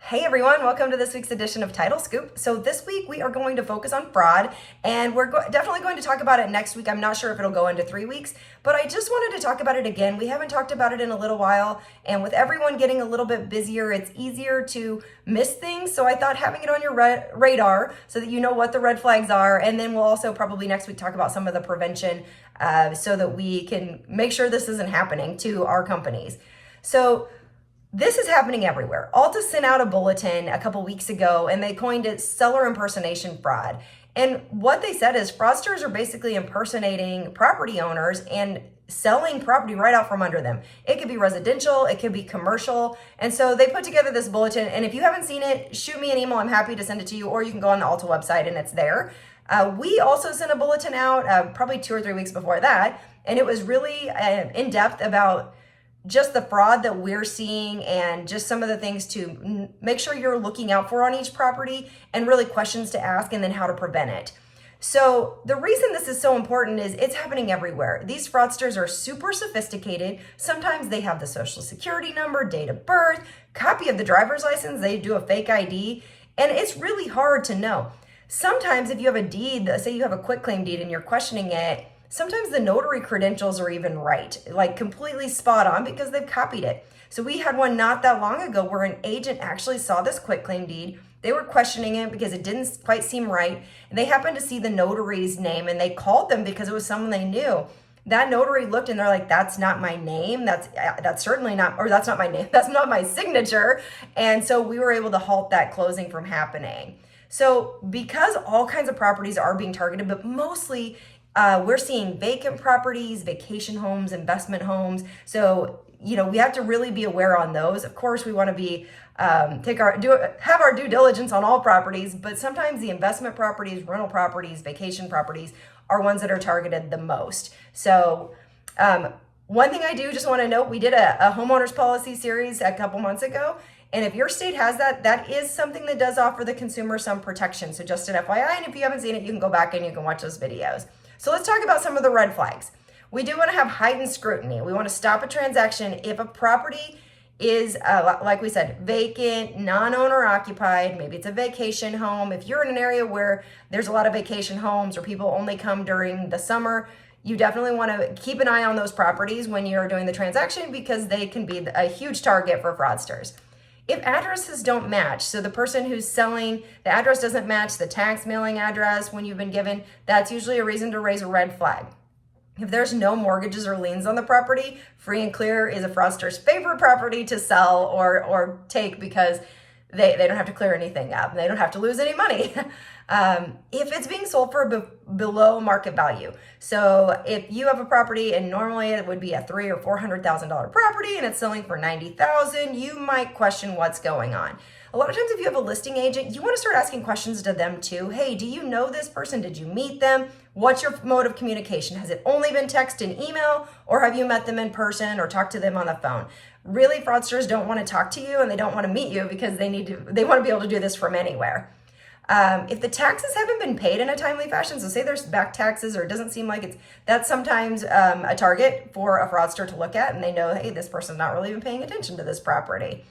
Hey everyone, welcome to this week's edition of Title Scoop. So this week we are going to focus on fraud, and we're definitely going to talk about it next week. I'm not sure if it'll go into 3 weeks, but I just wanted to talk about it again. We haven't talked about it in a little while, and with everyone getting a little bit busier, it's easier to miss things. So I thought having it on your radar so that you know what the red flags are, and then we'll also probably next week talk about some of the prevention so that we can make sure this isn't happening to our companies. So this is happening everywhere. Alta sent out a bulletin a couple weeks ago and they coined it seller impersonation fraud. And what they said is fraudsters are basically impersonating property owners and selling property right out from under them. It could be residential, it could be commercial. And so they put together this bulletin. And if you haven't seen it, shoot me an email. I'm happy to send it to you, or you can go on the Alta website and it's there. We also sent a bulletin out probably 2 or 3 weeks before that. And it was really in depth about just the fraud that we're seeing and just some of the things to make sure you're looking out for on each property, and really questions to ask and then how to prevent it. So the reason this is so important is it's happening everywhere. These fraudsters are super sophisticated. Sometimes they have the social security number, date of birth, copy of the driver's license. They do a fake ID, and it's really hard to know. Sometimes if you have a deed, say you have a quitclaim deed and you're questioning it, sometimes the notary credentials are even right, like completely spot on, because they've copied it. So we had one not that long ago where an agent actually saw this quitclaim deed. They were questioning it because it didn't quite seem right. And they happened to see the notary's name and they called them because it was someone they knew. That notary looked and they're like, that's not my name. That's certainly not, or that's not my name. That's not my signature. And so we were able to halt that closing from happening. So because all kinds of properties are being targeted, but mostly we're seeing vacant properties, vacation homes, investment homes. So, we have to really be aware on those. Of course, we want to be have our due diligence on all properties, but sometimes the investment properties, rental properties, vacation properties are ones that are targeted the most. So, one thing I do just want to note, we did a homeowners policy series a couple months ago. And if your state has that, that is something that does offer the consumer some protection. So just an FYI, and if you haven't seen it, you can go back and you can watch those videos. So let's talk about some of the red flags. We do want to have heightened scrutiny. We want to stop a transaction if a property is, like we said, vacant, non-owner occupied. Maybe it's a vacation home. If you're in an area where there's a lot of vacation homes or people only come during the summer, you definitely want to keep an eye on those properties when you're doing the transaction, because they can be a huge target for fraudsters. If addresses don't match, so the person who's selling, the address doesn't match the tax mailing address when you've been given, that's usually a reason to raise a red flag. If there's no mortgages or liens on the property, free and clear is a fraudster's favorite property to sell or take, because they don't have to clear anything up. They don't have to lose any money. If it's being sold for below market value. So if you have a property and normally it would be a $300,000 or $400,000 property and it's selling for $90,000, you might question what's going on. A lot of times if you have a listing agent, you want to start asking questions to them too. Hey, do you know this person? Did you meet them? What's your mode of communication? Has it only been text and email, or have you met them in person or talked to them on the phone? Really, fraudsters don't want to talk to you and they don't want to meet you because they want to be able to do this from anywhere. If the taxes haven't been paid in a timely fashion, so say there's back taxes or it doesn't seem like that's sometimes a target for a fraudster to look at, and they know, hey, this person's not really even paying attention to this property.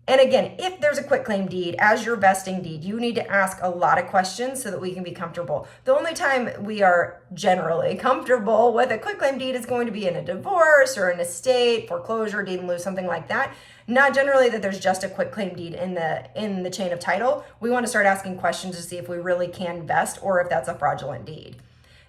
And again, if there's a quitclaim deed as your vesting deed, you need to ask a lot of questions so that we can be comfortable. The only time we are generally comfortable with a quitclaim deed is going to be in a divorce or an estate, foreclosure, deed in lieu, something like that. Not generally that there's just a quitclaim deed in the chain of title. We want to start asking questions to see if we really can vest or if that's a fraudulent deed.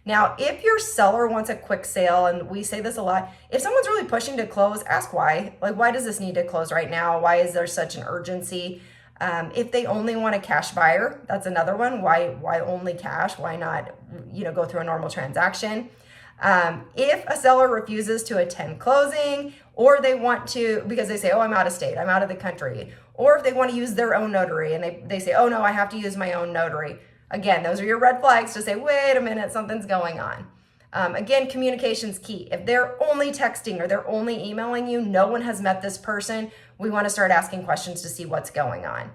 Now, if your seller wants a quick sale, and we say this a lot, if someone's really pushing to close, ask why. Like, why does this need to close right now? Why is there such an urgency? If they only want a cash buyer, that's another one. Why only cash? Why not, go through a normal transaction? If a seller refuses to attend closing, or they want to, because they say, oh, I'm out of state, I'm out of the country, or if they want to use their own notary and they say, oh no, I have to use my own notary. Again, those are your red flags to say, wait a minute, something's going on. Again, communication's key. If they're only texting or they're only emailing you, no one has met this person, we want to start asking questions to see what's going on.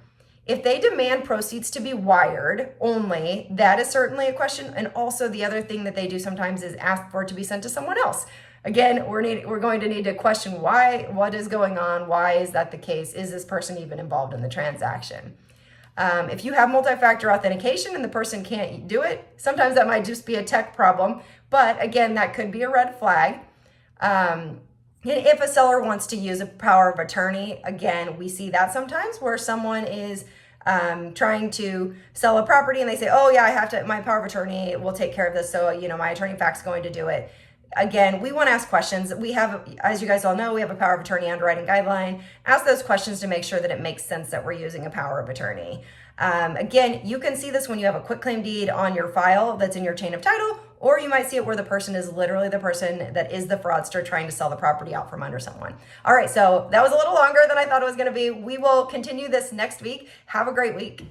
If they demand proceeds to be wired only, that is certainly a question. And also the other thing that they do sometimes is ask for it to be sent to someone else. Again, we're going to need to question why, what is going on, why is that the case, is this person even involved in the transaction? If you have multi-factor authentication and the person can't do it, sometimes that might just be a tech problem, but again, that could be a red flag. And if a seller wants to use a power of attorney, again, we see that sometimes where someone is trying to sell a property and they say, oh yeah, I have to, my power of attorney will take care of this. So, my attorney in fact is going to do it. Again, we want to ask questions. We have, as you guys all know, we have a power of attorney underwriting guideline. Ask those questions to make sure that it makes sense that we're using a power of attorney. Again, you can see this when you have a quitclaim deed on your file that's in your chain of title, or you might see it where the person is literally the person that is the fraudster trying to sell the property out from under someone. All right, so that was a little longer than I thought it was going to be. We will continue this next week. Have a great week.